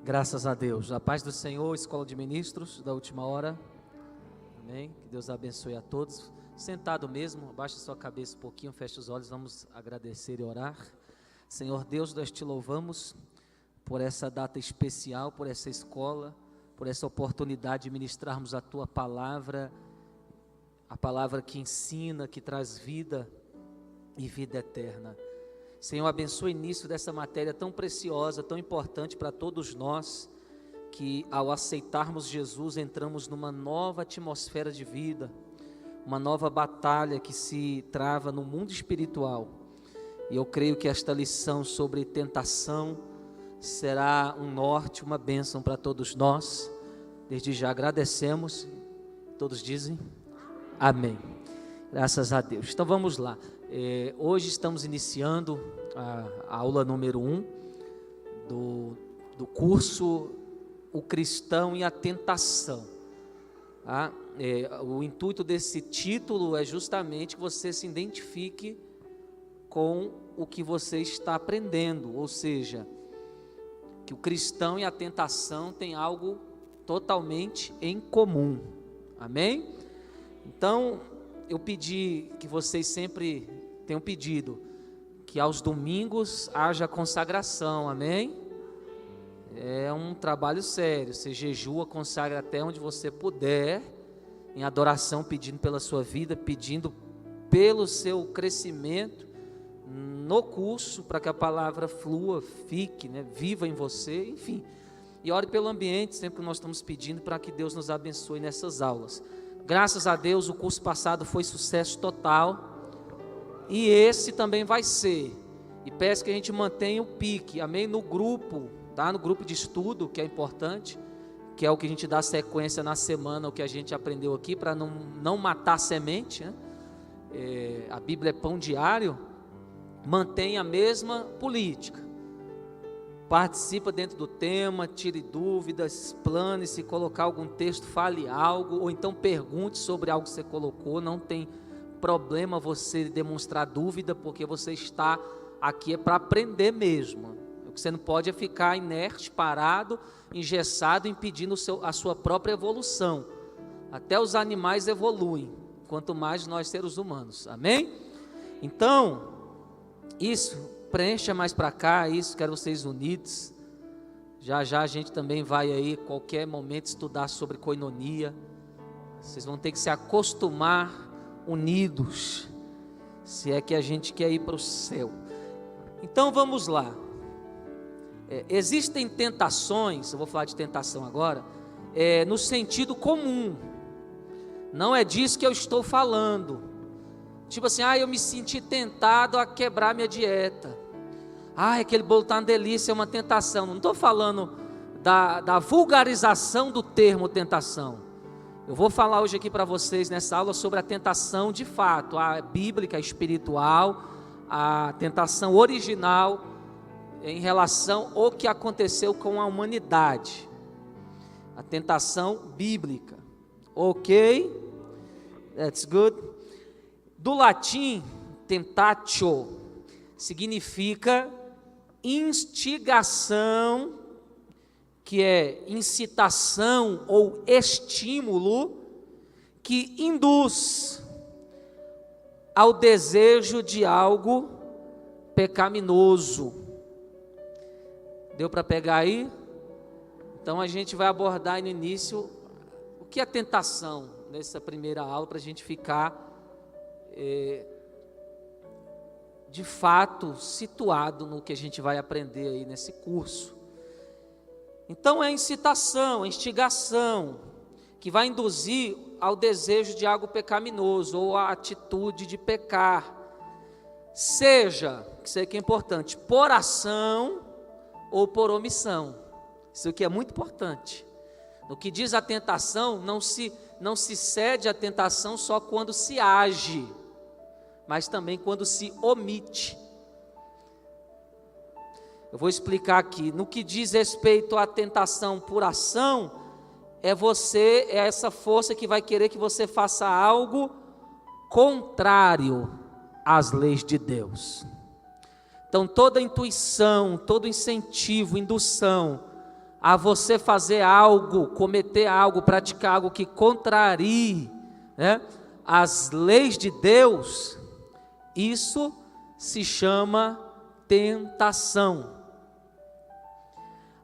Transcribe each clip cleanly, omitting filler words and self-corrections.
Graças a Deus. A paz do Senhor, Escola de Ministros da Última Hora. Amém. Que Deus abençoe a todos. Sentado mesmo, abaixe sua cabeça um pouquinho, feche os olhos, vamos agradecer e orar. Senhor Deus, nós te louvamos por essa data especial, por essa escola, por essa oportunidade de ministrarmos a tua palavra, a palavra que ensina, que traz vida e vida eterna. Senhor, abençoe o início dessa matéria tão preciosa, tão importante para todos nós, que ao aceitarmos Jesus, entramos numa nova atmosfera de vida, uma nova batalha que se trava no mundo espiritual. E eu creio que esta lição sobre tentação será um norte, uma bênção para todos nós. Desde já agradecemos, todos dizem amém. Graças a Deus. Então vamos lá. Hoje estamos iniciando a aula número 1 do curso O Cristão e a Tentação. O intuito desse título é justamente que você se identifique com o que você está aprendendo, ou seja, que o cristão e a tentação têm algo totalmente em comum, amém? Então, eu pedi que vocês sempre tenham pedido que aos domingos haja consagração, amém? É um trabalho sério, você jejua, consagra até onde você puder, em adoração, pedindo pela sua vida, pedindo pelo seu crescimento no curso, para que a palavra flua, fique, viva em você, enfim. E ore pelo ambiente, sempre que nós estamos pedindo, para que Deus nos abençoe nessas aulas. Graças a Deus, o curso passado foi sucesso total, e esse também vai ser. E peço que a gente mantenha o pique, amém? No grupo, tá? No grupo de estudo, que é importante, que é o que a gente dá sequência na semana, o que a gente aprendeu aqui, para não matar a semente, né? A Bíblia é pão diário. Mantenha a mesma política, participa dentro do tema, tire dúvidas, explane, se colocar algum texto, fale algo, ou então pergunte sobre algo que você colocou. Não tem problema você demonstrar dúvida, porque você está aqui para aprender mesmo. O que você não pode é ficar inerte, parado, engessado, impedindo a sua própria evolução. Até os animais evoluem, quanto mais nós seres humanos, amém? Então, isso, preencha mais para cá, isso, quero vocês unidos. Já a gente também vai aí, qualquer momento, estudar sobre koinonia. Vocês vão ter que se acostumar unidos, se é que a gente quer ir para o céu. Então vamos lá. Existem tentações, eu vou falar de tentação agora, no sentido comum. Não é disso que eu estou falando. Tipo assim, eu me senti tentado a quebrar minha dieta. Aquele bolo está uma delícia, é uma tentação. Não estou falando da vulgarização do termo tentação. Eu vou falar hoje aqui para vocês nessa aula sobre a tentação de fato, a bíblica, a espiritual, a tentação original em relação ao que aconteceu com a humanidade. A tentação bíblica. Ok? That's good. Do latim, tentatio, significa instigação, que é incitação ou estímulo, que induz ao desejo de algo pecaminoso. Deu para pegar aí? Então a gente vai abordar no início o que é tentação, nessa primeira aula, para a gente ficar de fato situado no que a gente vai aprender aí nesse curso. Então é incitação, instigação, que vai induzir ao desejo de algo pecaminoso ou à atitude de pecar, seja, isso aqui é importante, por ação ou por omissão. Isso aqui é muito importante. No que diz a tentação, não se cede à tentação só quando se age, mas também quando se omite. Eu vou explicar aqui. No que diz respeito à tentação por ação, é essa força que vai querer que você faça algo contrário às leis de Deus. Então toda intuição, todo incentivo, indução a você fazer algo, cometer algo, praticar algo que contrarie, né, as leis de Deus, isso se chama tentação.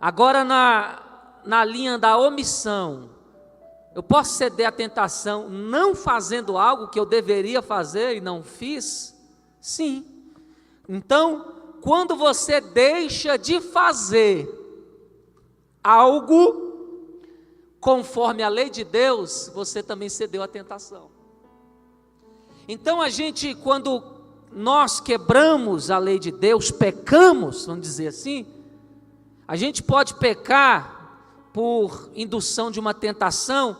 Agora, na linha da omissão, eu posso ceder à tentação não fazendo algo que eu deveria fazer e não fiz? Sim. Então, quando você deixa de fazer algo conforme a lei de Deus, você também cedeu à tentação. Então quando nós quebramos a lei de Deus, pecamos, vamos dizer assim, a gente pode pecar por indução de uma tentação,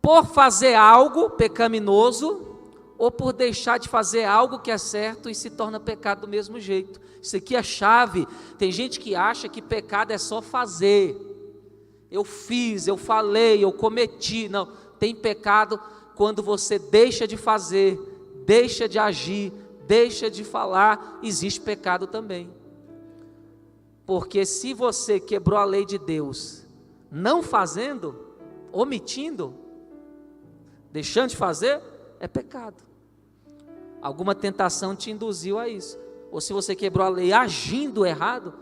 por fazer algo pecaminoso, ou por deixar de fazer algo que é certo e se torna pecado do mesmo jeito. Isso aqui é chave. Tem gente que acha que pecado é só fazer. Eu fiz, eu falei, eu cometi. Não, tem pecado quando você deixa de fazer, deixa de agir, deixa de falar, existe pecado também. Porque se você quebrou a lei de Deus, não fazendo, omitindo, deixando de fazer, é pecado. Alguma tentação te induziu a isso. Ou se você quebrou a lei agindo errado,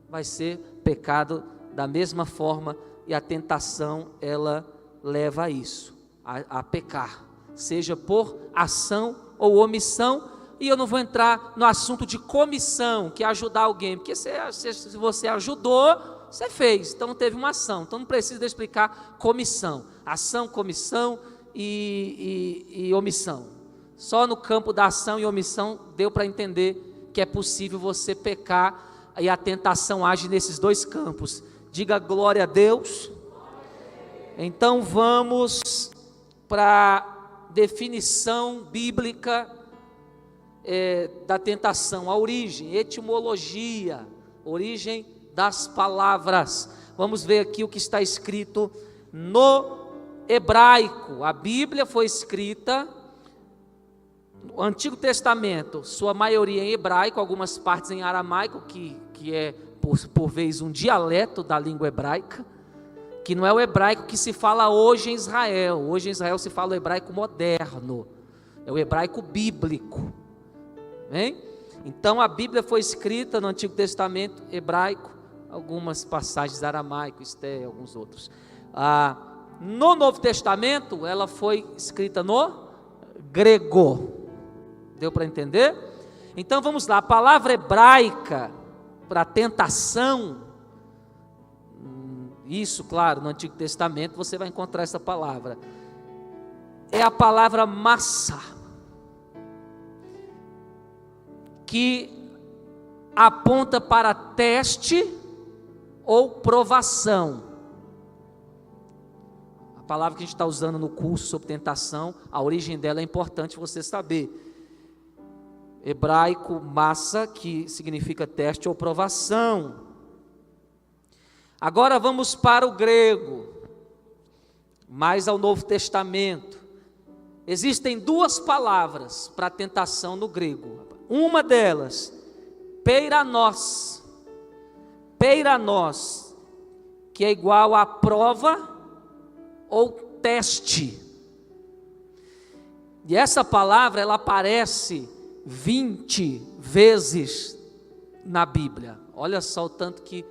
vai ser pecado da mesma forma, e a tentação, ela leva a isso, a pecar, seja por ação ou omissão. E eu não vou entrar no assunto de comissão, que é ajudar alguém, porque se você ajudou, você fez, então teve uma ação, então não precisa explicar comissão, ação, comissão e omissão. Só no campo da ação e omissão deu para entender que é possível você pecar, e a tentação age nesses dois campos. Diga glória a Deus. Então vamos para a definição bíblica da tentação, a origem, etimologia, origem das palavras. Vamos ver aqui o que está escrito no hebraico. A Bíblia foi escrita, o Antigo Testamento, sua maioria em hebraico, algumas partes em aramaico, que é por vez um dialeto da língua hebraica, que não é o hebraico que se fala hoje em Israel. Hoje em Israel se fala o hebraico moderno, é o hebraico bíblico. Bem? Então a Bíblia foi escrita no Antigo Testamento hebraico, algumas passagens aramaico, Esté, alguns outros. No Novo Testamento ela foi escrita no grego. Deu para entender? Então vamos lá, a palavra hebraica para tentação, isso claro, no Antigo Testamento você vai encontrar essa palavra, é a palavra massa, que aponta para teste ou provação. A palavra que a gente está usando no curso sobre tentação, a origem dela é importante você saber. Hebraico, massa, que significa teste ou provação. Agora vamos para o grego, mais ao Novo Testamento. Existem duas palavras para tentação no grego. Uma delas, peiranos, que é igual a prova ou teste. E essa palavra, ela aparece 20 vezes na Bíblia. Olha só o tanto que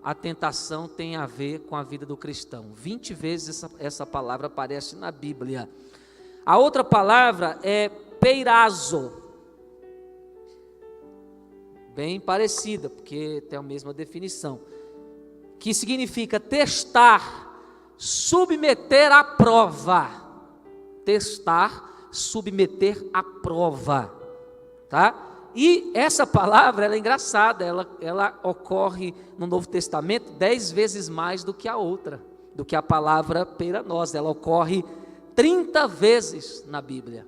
a tentação tem a ver com a vida do cristão. 20 vezes essa palavra aparece na Bíblia. A outra palavra é peirazo, bem parecida, porque tem a mesma definição, que significa testar, submeter à prova. Testar, submeter à prova, tá? E essa palavra, ela é engraçada, ela ocorre no Novo Testamento 10 vezes mais do que a outra, do que a palavra peiranos. Ela ocorre 30 vezes na Bíblia.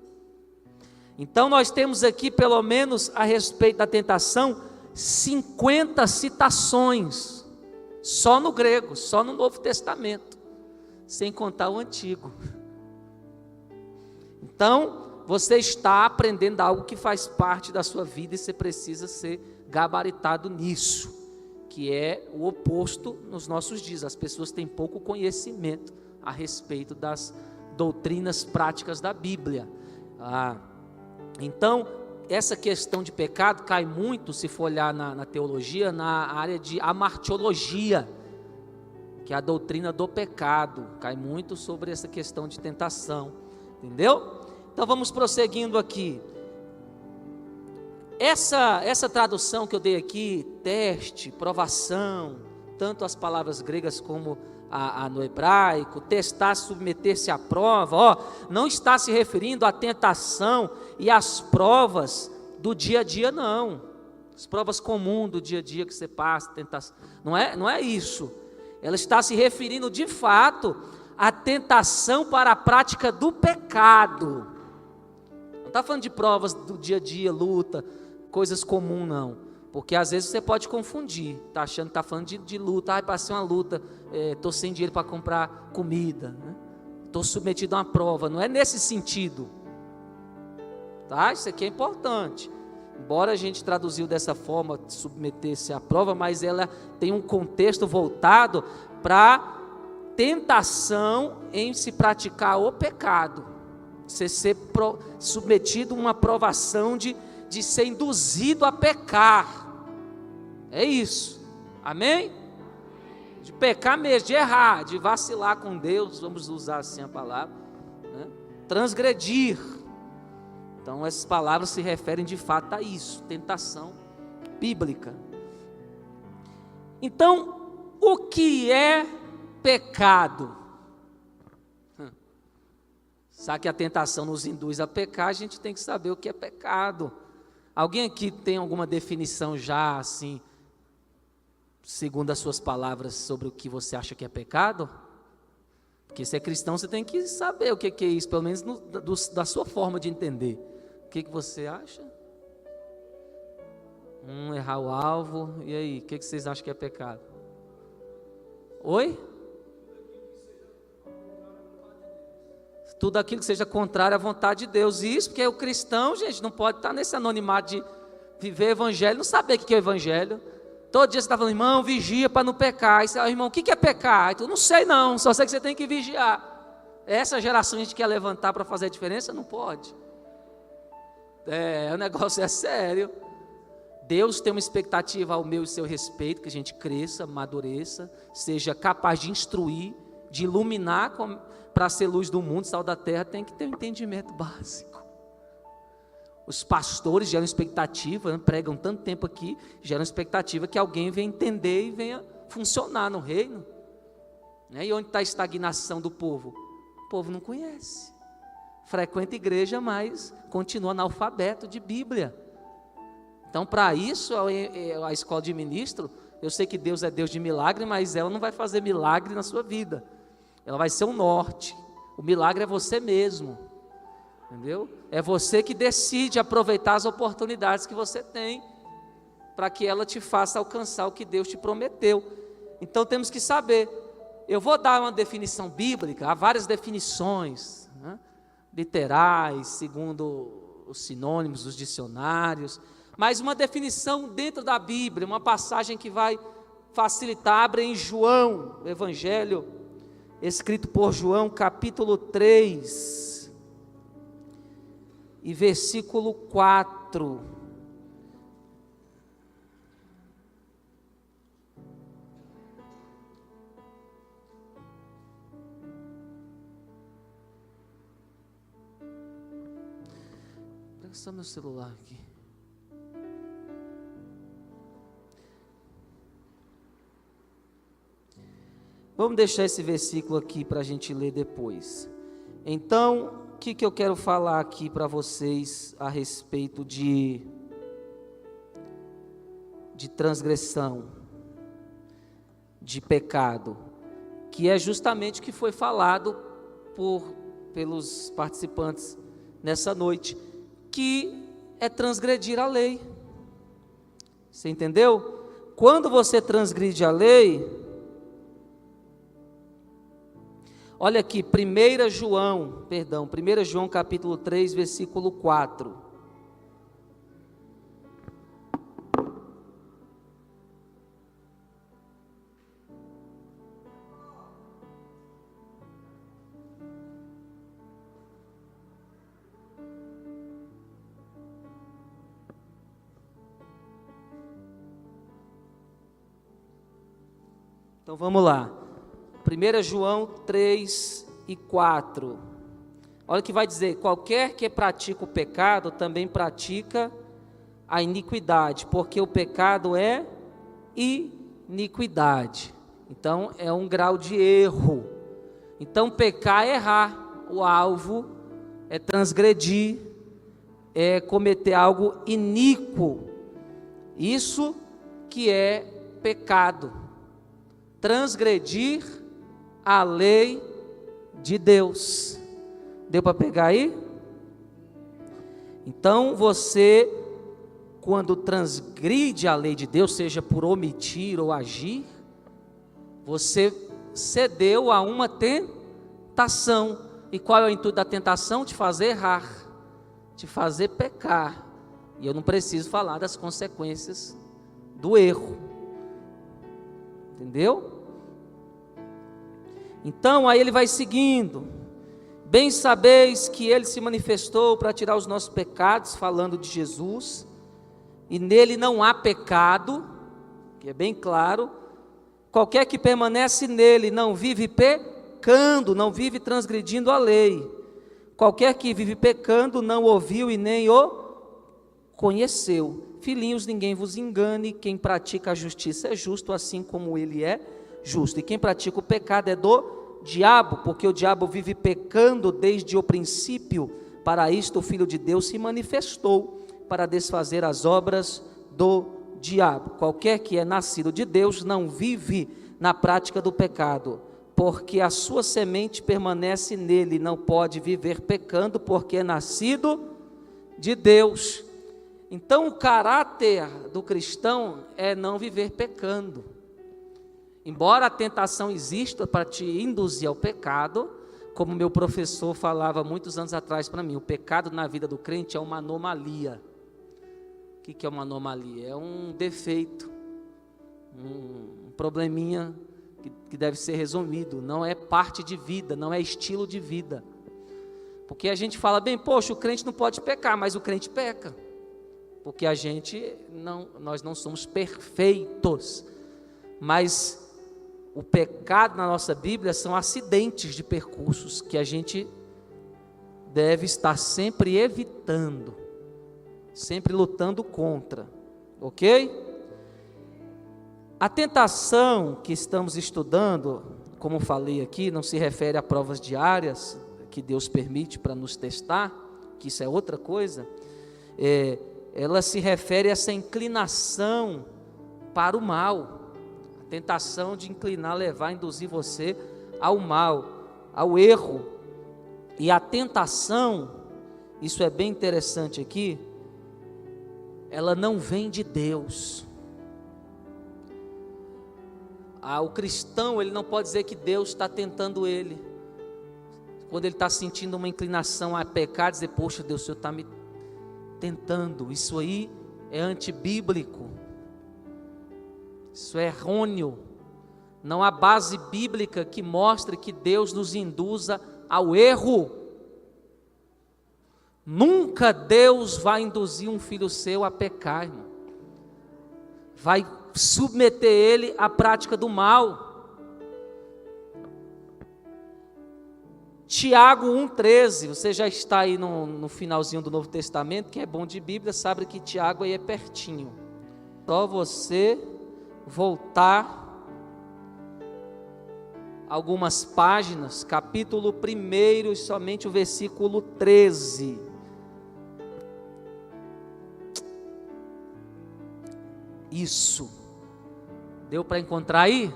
Então nós temos aqui, pelo menos a respeito da tentação, 50 citações, só no grego, só no Novo Testamento, sem contar o Antigo. Então, você está aprendendo algo que faz parte da sua vida e você precisa ser gabaritado nisso, que é o oposto nos nossos dias. As pessoas têm pouco conhecimento a respeito das doutrinas práticas da Bíblia. Então, essa questão de pecado cai muito, se for olhar na teologia, na área de amartiologia, que é a doutrina do pecado, cai muito sobre essa questão de tentação, entendeu? Então vamos prosseguindo aqui. Essa tradução que eu dei aqui, teste, provação, tanto as palavras gregas como no hebraico, testar, submeter-se à prova, não está se referindo à tentação e às provas do dia a dia, não. As provas comuns do dia a dia que você passa, tentação, não é isso. Ela está se referindo de fato à tentação para a prática do pecado. Não está falando de provas do dia a dia, luta, coisas comuns, não. Porque às vezes você pode confundir, está achando que está falando de luta, passei uma luta, estou sem dinheiro para comprar comida, estou submetido a uma prova, não é nesse sentido, tá? Isso aqui é importante, embora a gente traduziu dessa forma, submeter-se à prova, mas ela tem um contexto voltado para tentação em se praticar o pecado, você ser submetido a uma provação de ser induzido a pecar, é isso, amém? De pecar mesmo, de errar, de vacilar com Deus, vamos usar assim a palavra, né? Transgredir. Então essas palavras se referem de fato a isso, tentação bíblica. Então, o que é pecado? Sabe que a tentação nos induz a pecar, a gente tem que saber o que é pecado. Alguém aqui tem alguma definição já assim, segundo as suas palavras, sobre o que você acha que é pecado? Porque se é cristão você tem que saber o que é isso, pelo menos da sua forma de entender. O que você acha? Errar o alvo, e aí, o que vocês acham que é pecado? Oi? Tudo aquilo que seja contrário à vontade de Deus. E isso porque o cristão, gente, não pode estar nesse anonimato de viver evangelho, não saber o que é evangelho. Todo dia você está falando, irmão, vigia para não pecar. E você fala, irmão, o que é pecar? Eu não sei não, só sei que você tem que vigiar. Essa geração a gente quer levantar para fazer a diferença? Não pode. O negócio é sério. Deus tem uma expectativa ao meu e seu respeito, que a gente cresça, amadureça, seja capaz de instruir, de iluminar, para ser luz do mundo, sal da terra, tem que ter um entendimento básico. Os pastores geram expectativa, pregam tanto tempo aqui, geram expectativa que alguém venha entender e venha funcionar no reino. E onde está a estagnação do povo? O povo não conhece, frequenta igreja, mas continua analfabeto de Bíblia. Então, para isso, a escola de ministro, eu sei que Deus é Deus de milagre, mas ela não vai fazer milagre na sua vida. Ela vai ser o norte. O milagre é você mesmo, entendeu? É você que decide aproveitar as oportunidades que você tem para que ela te faça alcançar o que Deus te prometeu. Então temos que saber. Eu vou dar uma definição bíblica, há várias definições, literais, segundo os sinônimos, os dicionários, mas uma definição dentro da Bíblia, uma passagem que vai facilitar. Abre em João, o Evangelho escrito por João, capítulo 3, e versículo 4. Pega só meu celular aqui. Vamos deixar esse versículo aqui para a gente ler depois. Então, o que eu quero falar aqui para vocês a respeito de transgressão, de pecado, que é justamente o que foi falado pelos participantes nessa noite, que é transgredir a lei. Você entendeu? Quando você transgride a lei, olha aqui, 1 João capítulo 3, versículo 4. Então vamos lá. 1 João 3 e 4. Olha o que vai dizer: qualquer que pratica o pecado também pratica a iniquidade, porque o pecado é iniquidade. Então é um grau de erro. Então pecar é errar, o alvo é transgredir, é cometer algo iníquo. Isso que é pecado, transgredir a lei de Deus. Deu para pegar aí? Então você, quando transgride a lei de Deus, seja por omitir ou agir, você cedeu a uma tentação. E qual é o intuito da tentação? Te fazer errar, te fazer pecar. E eu não preciso falar das consequências do erro. Entendeu? Então aí ele vai seguindo: bem sabeis que ele se manifestou para tirar os nossos pecados, falando de Jesus, e nele não há pecado, que é bem claro. Qualquer que permanece nele não vive pecando, não vive transgredindo a lei. Qualquer que vive pecando não ouviu e nem o conheceu. Filhinhos, ninguém vos engane, quem pratica a justiça é justo, assim como ele é justo. E quem pratica o pecado é do diabo, porque o diabo vive pecando desde o princípio. Para isto o Filho de Deus se manifestou, para desfazer as obras do diabo. Qualquer que é nascido de Deus não vive na prática do pecado, porque a sua semente permanece nele, não pode viver pecando, porque é nascido de Deus. Então o caráter do cristão é não viver pecando. Embora a tentação exista para te induzir ao pecado, como meu professor falava muitos anos atrás para mim, o pecado na vida do crente é uma anomalia. O que é uma anomalia? É um defeito, um probleminha que deve ser resumido, não é parte de vida, não é estilo de vida. Porque a gente fala bem, poxa, o crente não pode pecar, mas o crente peca. Porque nós não somos perfeitos, mas o pecado na nossa Bíblia são acidentes de percursos que a gente deve estar sempre evitando, sempre lutando contra, ok? A tentação que estamos estudando, como falei aqui, não se refere a provas diárias que Deus permite para nos testar, que isso é outra coisa, ela se refere a essa inclinação para o mal, a tentação de inclinar, levar, induzir você ao mal, ao erro. E a tentação, isso é bem interessante aqui, ela não vem de Deus. O cristão, ele não pode dizer que Deus está tentando ele. Quando ele está sentindo uma inclinação a pecar, dizer, poxa Deus, o Senhor está me tentando. Isso aí é antibíblico. Isso é errôneo. Não há base bíblica que mostre que Deus nos induza ao erro. Nunca Deus vai induzir um filho seu a pecar, irmão. Vai submeter ele à prática do mal. Tiago 1,13, você já está aí no finalzinho do Novo Testamento, quem é bom de Bíblia sabe que Tiago aí é pertinho. Só você voltar algumas páginas, capítulo 1 e somente o versículo 13. Isso. Deu para encontrar aí?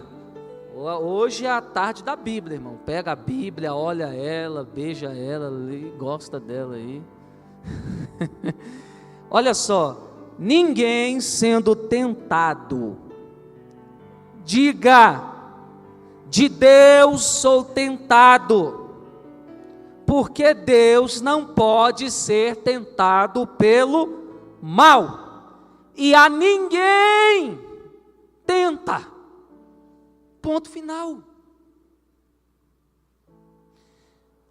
Hoje é a tarde da Bíblia, irmão. Pega a Bíblia, olha ela, beija ela, gosta dela aí. Olha só. Ninguém sendo tentado, diga, de Deus sou tentado, porque Deus não pode ser tentado pelo mal, e a ninguém tenta, ponto final.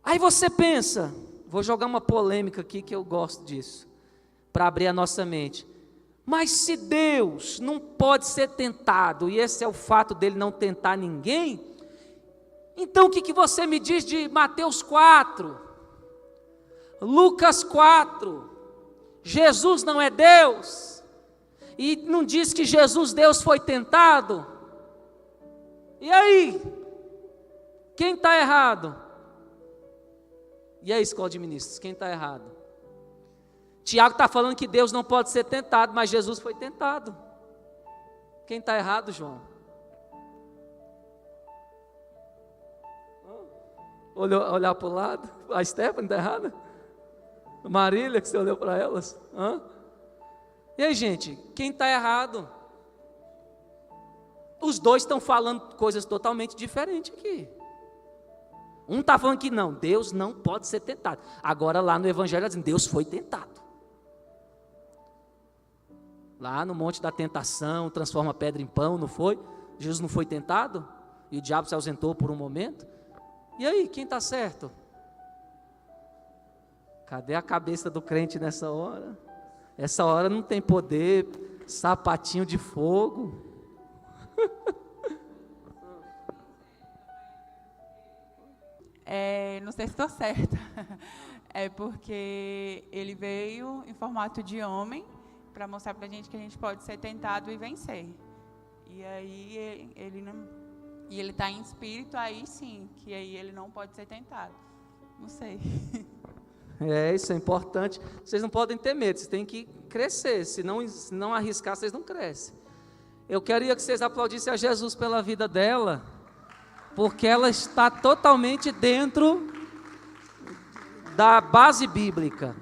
Aí você pensa, vou jogar uma polêmica aqui que eu gosto disso, para abrir a nossa mente, Mas se Deus não pode ser tentado, e esse é o fato dele não tentar ninguém, então o que você me diz de Mateus 4, Lucas 4, Jesus não é Deus, e não diz que Jesus, Deus, foi tentado? E aí? Quem está errado? E aí, escola de ministros, quem está errado? Tiago está falando que Deus não pode ser tentado, mas Jesus foi tentado. Quem está errado, João? Olhar para o lado? A Stephanie está errada? Marília, que você olhou para elas? E aí, gente, quem está errado? Os dois estão falando coisas totalmente diferentes aqui. Um está falando que não, Deus não pode ser tentado. Agora lá no Evangelho está dizendo, Deus foi tentado. Lá no Monte da Tentação, transforma pedra em pão, não foi? Jesus não foi tentado? E o diabo se ausentou por um momento? E aí, quem está certo? Cadê a cabeça do crente nessa hora? Essa hora não tem poder, sapatinho de fogo. Não sei se estou certa. É porque ele veio em formato de homem para mostrar para a gente que a gente pode ser tentado e vencer. E aí ele está em espírito, aí sim, que aí ele não pode ser tentado. Não sei. Isso é importante. Vocês não podem ter medo, vocês têm que crescer. Se não arriscar, vocês não crescem. Eu queria que vocês aplaudissem a Jesus pela vida dela, porque ela está totalmente dentro da base bíblica.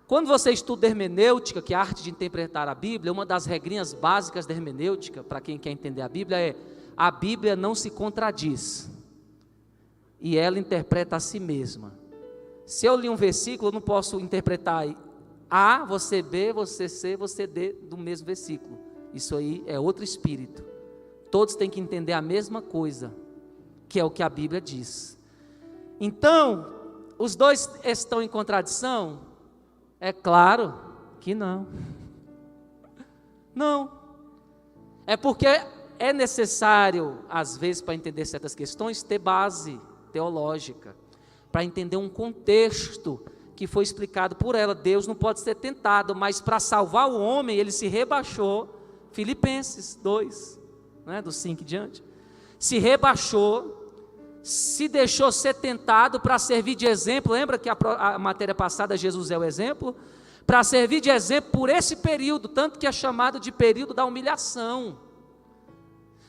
Quando você estuda hermenêutica, que é a arte de interpretar a Bíblia, uma das regrinhas básicas da hermenêutica, para quem quer entender a Bíblia não se contradiz, e ela interpreta a si mesma. Se eu li um versículo, eu não posso interpretar A, você B, você C, você D do mesmo versículo. Isso aí é outro espírito. Todos têm que entender a mesma coisa, que é o que a Bíblia diz. Então, os dois estão em contradição? É claro que não. Não. É porque é necessário, às vezes, para entender certas questões, ter base teológica, para entender um contexto que foi explicado por ela. Deus não pode ser tentado, mas para salvar o homem, ele se rebaixou. Filipenses 2, do 5 em diante. Se rebaixou, se deixou ser tentado para servir de exemplo. Lembra que a matéria passada, Jesus é o exemplo? Para servir de exemplo por esse período, tanto que é chamado de período da humilhação.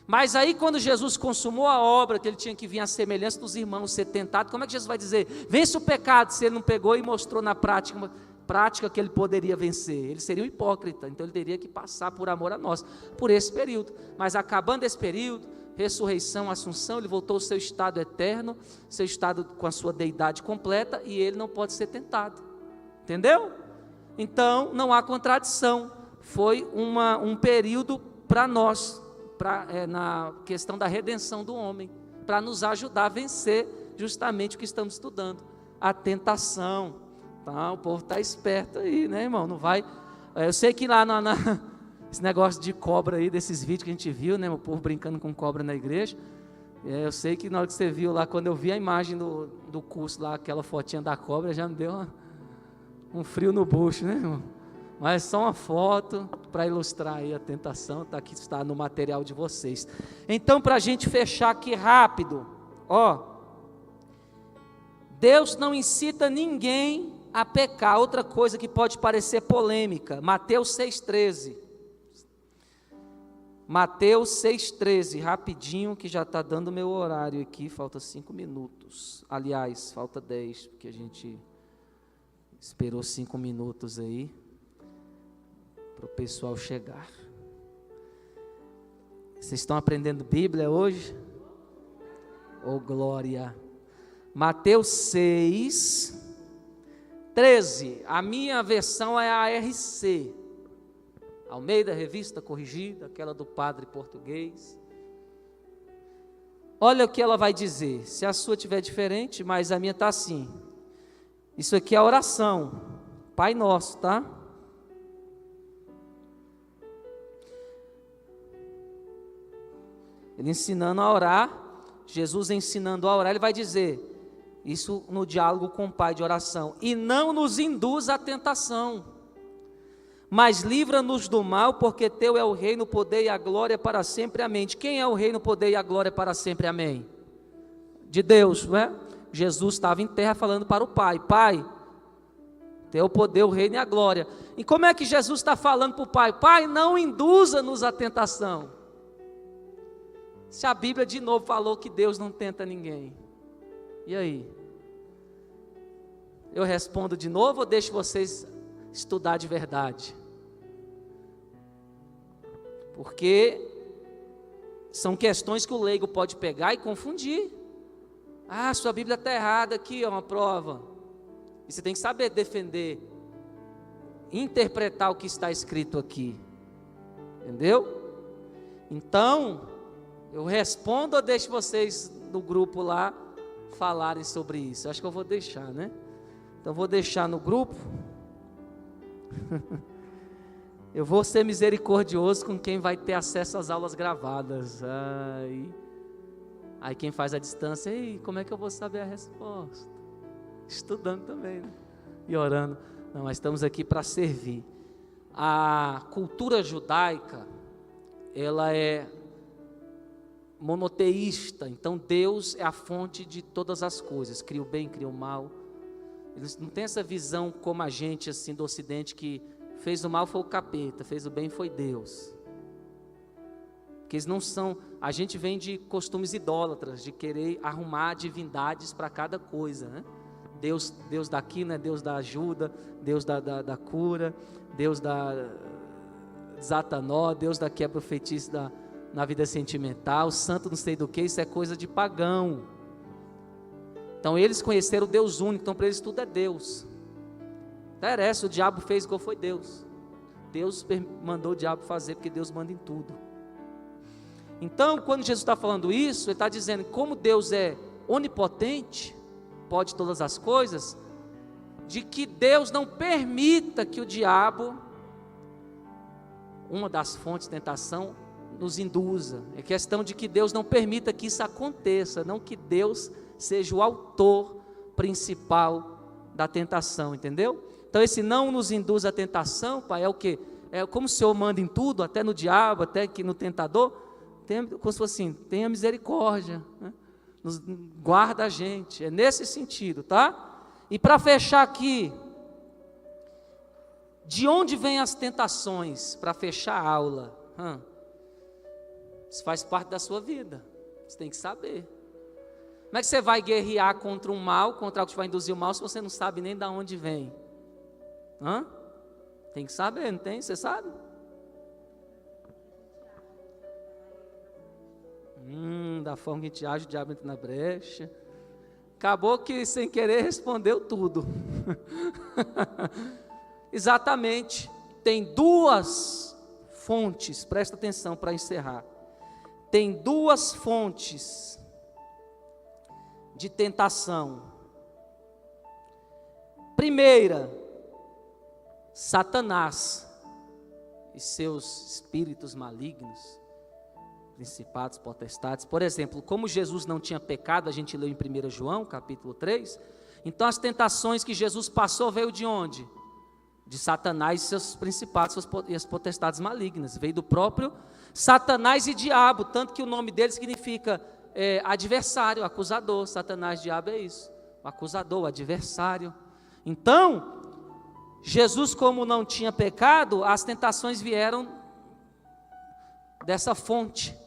Mas aí quando Jesus consumou a obra, que ele tinha que vir à semelhança dos irmãos, ser tentado, como é que Jesus vai dizer, vence o pecado, se ele não pegou e mostrou na prática que ele poderia vencer? Ele seria um hipócrita, então ele teria que passar por amor a nós, por esse período. Mas acabando esse período, ressurreição, assunção, ele voltou ao seu estado eterno, seu estado com a sua deidade completa, e ele não pode ser tentado, entendeu? Então não há contradição, foi um período para nós, na questão da redenção do homem, para nos ajudar a vencer justamente o que estamos estudando, a tentação. Tá, o povo está esperto aí, né, irmão? Não vai. Eu sei que lá esse negócio de cobra aí, desses vídeos que a gente viu, né, o povo brincando com cobra na igreja. Eu sei que na hora que você viu lá, quando eu vi a imagem do curso lá, aquela fotinha da cobra, já me deu um frio no bucho, né, irmão? Mas só uma foto para ilustrar aí a tentação, tá aqui, está no material de vocês. Então, para a gente fechar aqui rápido, Deus não incita ninguém a pecar. Outra coisa que pode parecer polêmica, Mateus 6,13. Mateus 6,13, rapidinho, que já está dando meu horário aqui, falta 5 minutos. Aliás, falta 10, porque a gente esperou 5 minutos aí para o pessoal chegar. Vocês estão aprendendo Bíblia hoje? Oh, glória! Mateus 6,13. A minha versão é a ARC, Almeida Revista Corrigida, aquela do padre português. Olha o que ela vai dizer. Se a sua tiver diferente, mas a minha está assim. Isso aqui é a oração, Pai Nosso, tá? Ele ensinando a orar, Jesus ensinando a orar, ele vai dizer, isso no diálogo com o Pai de oração, e não nos induz à tentação, mas livra-nos do mal, porque teu é o reino, o poder e a glória para sempre, amém. De quem é o reino, o poder e a glória para sempre, amém? De Deus, não é? Jesus estava em terra falando para o Pai, Pai, teu o poder, o reino e a glória. E como é que Jesus está falando para o Pai? Pai, não induza-nos à tentação. Se a Bíblia de novo falou que Deus não tenta ninguém, e aí? Eu respondo de novo ou deixo vocês estudar de verdade? Porque são questões que o leigo pode pegar e confundir. Ah, sua Bíblia está errada aqui, é uma prova. E você tem que saber defender, interpretar o que está escrito aqui. Entendeu? Então, eu respondo ou deixo vocês no grupo lá falarem sobre isso? Acho que eu vou deixar, né? Então, vou deixar no grupo. Eu vou ser misericordioso com quem vai ter acesso às aulas gravadas. Aí quem faz a distância, como é que eu vou saber a resposta? Estudando também, né? E orando. Não, mas estamos aqui para servir. A cultura judaica, ela é monoteísta, então Deus é a fonte de todas as coisas, cria o bem, cria o mal. Eles não têm essa visão como a gente assim do Ocidente, que fez o mal foi o capeta, fez o bem foi Deus. Porque eles não são, a gente vem de costumes idólatras, de querer arrumar divindades para cada coisa, né? Deus daqui, né? Deus da ajuda, Deus da cura, Deus da desatanó, Deus da quebra feitiço na vida sentimental, santo não sei do que, isso é coisa de pagão. Então eles conheceram o Deus único, então para eles tudo é Deus. Interessa, o diabo fez igual foi Deus. Deus mandou o diabo fazer, porque Deus manda em tudo. Então, quando Jesus está falando isso, ele está dizendo que como Deus é onipotente, pode todas as coisas, de que Deus não permita que o diabo, uma das fontes de tentação, nos induza. É questão de que Deus não permita que isso aconteça, não que Deus seja o autor principal da tentação, entendeu? Então esse não nos induz à tentação, Pai, é o quê? É como o Senhor manda em tudo, até no diabo, até que no tentador, como se fosse assim, tenha misericórdia, né? Guarda a gente, é nesse sentido, tá? E para fechar aqui, de onde vêm as tentações, para fechar a aula? Isso faz parte da sua vida, você tem que saber. Como é que você vai guerrear contra um mal, contra algo que vai induzir o mal, se você não sabe nem de onde vem? Tem que saber, não tem? Você sabe? Da forma que a gente age, o diabo entra na brecha. Acabou que sem querer respondeu tudo. Exatamente. Tem duas fontes, presta atenção para encerrar. Tem duas fontes de tentação. Primeira, Satanás e seus espíritos malignos, principados, potestades. Por exemplo, como Jesus não tinha pecado, a gente leu em 1 João, capítulo 3, então as tentações que Jesus passou veio de onde? De Satanás e seus principados e as potestades malignas, veio do próprio Satanás e diabo, tanto que o nome dele significa adversário, acusador. Satanás, diabo é isso, o acusador, o adversário. Então, Jesus, como não tinha pecado, as tentações vieram dessa fonte,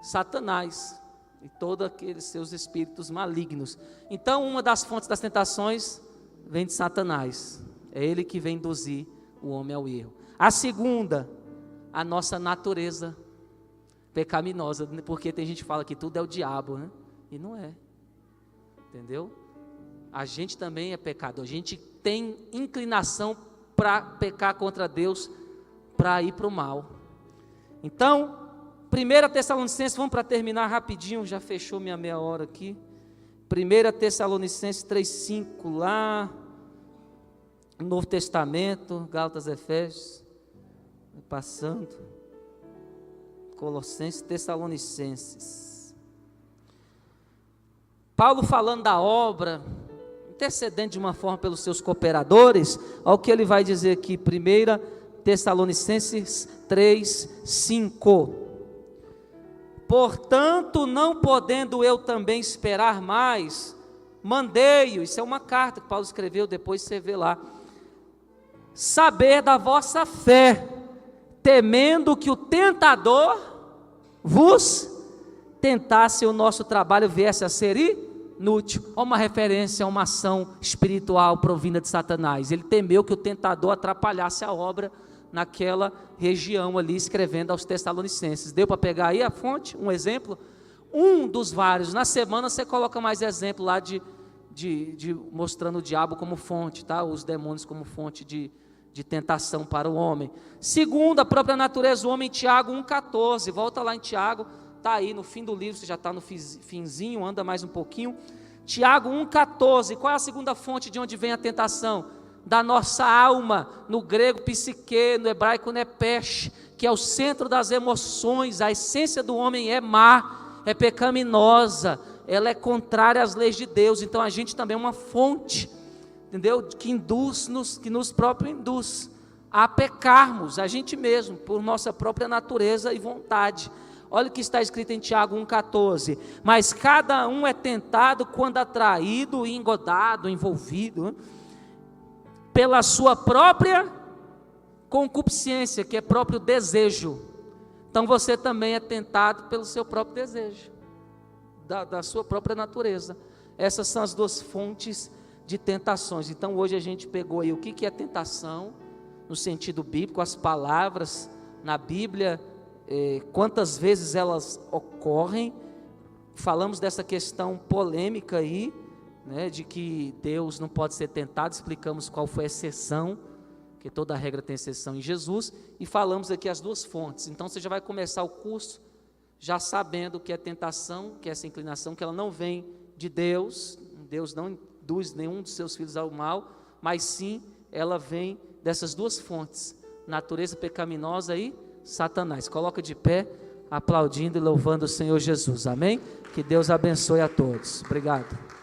Satanás e todos aqueles seus espíritos malignos. Então, uma das fontes das tentações vem de Satanás, é ele que vem induzir o homem ao erro. A segunda, a nossa natureza pecaminosa, porque tem gente que fala que tudo é o diabo, né? E não é, entendeu? A gente também é pecador, a gente tem inclinação para pecar contra Deus, para ir para o mal. Então, 1 Tessalonicenses, vamos para terminar rapidinho, já fechou minha meia hora aqui. 1 Tessalonicenses 3,5, lá no Novo Testamento, Gálatas, Efésios, passando. Colossenses, Tessalonicenses. Paulo falando da obra, intercedendo de uma forma pelos seus cooperadores, olha o que ele vai dizer aqui, 1 Tessalonicenses 3, 5. Portanto, não podendo eu também esperar mais, mandei-o, isso é uma carta que Paulo escreveu, depois você vê lá, saber da vossa fé, temendo que o tentador vos tentasse, o nosso trabalho viesse a ser inútil. Olha uma referência a uma ação espiritual provinda de Satanás. Ele temeu que o tentador atrapalhasse a obra naquela região ali, escrevendo aos Tessalonicenses. Deu para pegar aí a fonte? Um exemplo? Um dos vários. Na semana você coloca mais exemplo lá de mostrando o diabo como fonte, tá? Os demônios como fonte de tentação para o homem. Segundo, a própria natureza do homem, Tiago 1,14. Volta lá em Tiago, está aí no fim do livro, você já está no finzinho, anda mais um pouquinho. Tiago 1,14. Qual é a segunda fonte de onde vem a tentação? Da nossa alma, no grego psique, no hebraico nepesh, que é o centro das emoções. A essência do homem é má, é pecaminosa, ela é contrária às leis de Deus. Então a gente também é uma fonte, entendeu? Que nos próprio induz a pecarmos, a gente mesmo, por nossa própria natureza e vontade. Olha o que está escrito em Tiago 1,14. Mas cada um é tentado quando atraído, engodado, envolvido pela sua própria concupiscência, que é próprio desejo. Então você também é tentado pelo seu próprio desejo, da sua própria natureza. Essas são as duas fontes de tentações. Então hoje a gente pegou aí o que é tentação, no sentido bíblico, as palavras na Bíblia, quantas vezes elas ocorrem. Falamos dessa questão polêmica aí, né, de que Deus não pode ser tentado, explicamos qual foi a exceção, que toda regra tem exceção em Jesus, e falamos aqui as duas fontes. Então você já vai começar o curso já sabendo o que é tentação, que é essa inclinação, que ela não vem de Deus, Deus não induz nenhum dos seus filhos ao mal, mas sim, ela vem dessas duas fontes, natureza pecaminosa e Satanás. Coloca de pé, aplaudindo e louvando o Senhor Jesus, amém? Que Deus abençoe a todos. Obrigado.